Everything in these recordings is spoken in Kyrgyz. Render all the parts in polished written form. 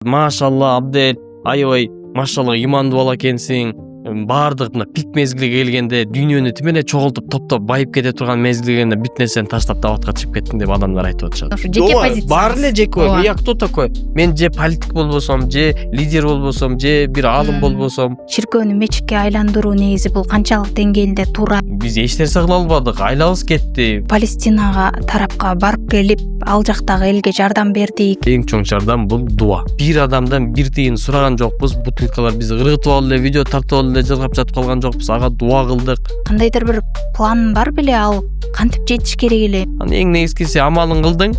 машалла Абдел, аябай машалла имандуу бала экенсиң. Бардык мына пик мезгили келгенде дүйнөнү тимеле чогултуп топтоп байып кете турган мезгил келгенде бүт нерсени таштап даватка чыгып кеттиң деп адамдар айтып атышат. Жеке позиция. Бар эле жеке. Я кто такой? Мен же политик болбосом, же лидер болбосом, же бир аалым болбосом. Чиркөөнү мечитке айландыруу негизи бул канчалык деңгээлде туура? Биз эч нерсе кыла албадык, айлабыз кетти. Палестинага тарапка барып келип, ал жактагы элге жардам бердик. Эң чоң жардам бул дуа. Бир адамдан бир тиын сураган жокпуз. Бутылкалар биз ыргытып алып эле, видео тартып алып эле жылгап жатып калган жокпуз. Ага дуа кылдык. Кандайдыр бир план бар беле, ал кантип жетиш керек эле? Эң негизгиси амалын кылдың.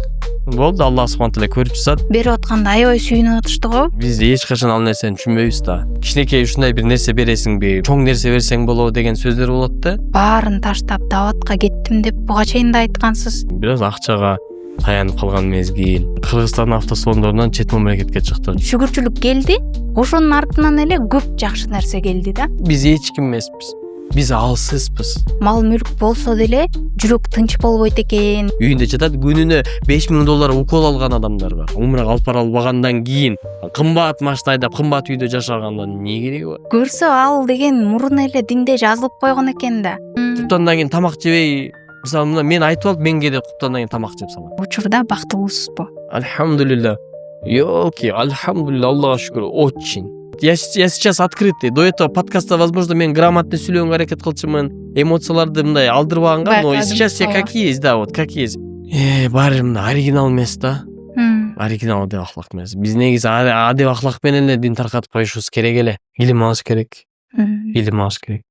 Болду, Алла субхана таала көрүп жатат. Берип атканда аябай сүйүнүп атышты го. Биз эч качан ал нерсени түшүнбөйбүз да. Кичинекей ушундай бир нерсе бересиңби, чоң нерсе берсең болобу деген сөздөр болот да. Баарын таштап даватка кеттим деп буга чейин да айткансыз. Бир аз акчага таянып калган мезгил. Кыргызстан автосалондорунан чет мамлекетке чыктык. Шүгүрчүлүк келди. Ошонун артынан эле көп жакшы нерсе келди да. Биз эч ким эмеспиз. Биз алсызбыз. Мал мүлк болсо деле жүрөк тынч болбойт экен. Үйүндө жатат, күнүнө $5000 укол алган адамдар бар. Умрага алып бара албагандан кийин кымбат машина айдап, кымбат үйдө жашаганда эмне кереги бар? Көрсө ал деген мурун эле динде жазылып койгон экен да. Куптандан кийин тамак жебей, мисалы мына мен айтып алып, менге де куптандан кийин тамак жеп салам. Учурда бактылуусузбу? Альхамдулилля. Ёлки, альхамдулилля, Аллага шүкүр, очень. Я сейчас открытый. До этого подкаста, возможно, мен грамотно сүйлөөнгө аракет кылчумун, эмоцияларды мындай алдырбаганга, но сейчас я как есть, да, вот как есть. Баары мына оригинал эмес да. Оригинал деп ахлак эмес. Биз негизи адеп ахлак менен эле дин таркатып коюшубуз керек эле. Илим алыш керек. Илим алыш керек.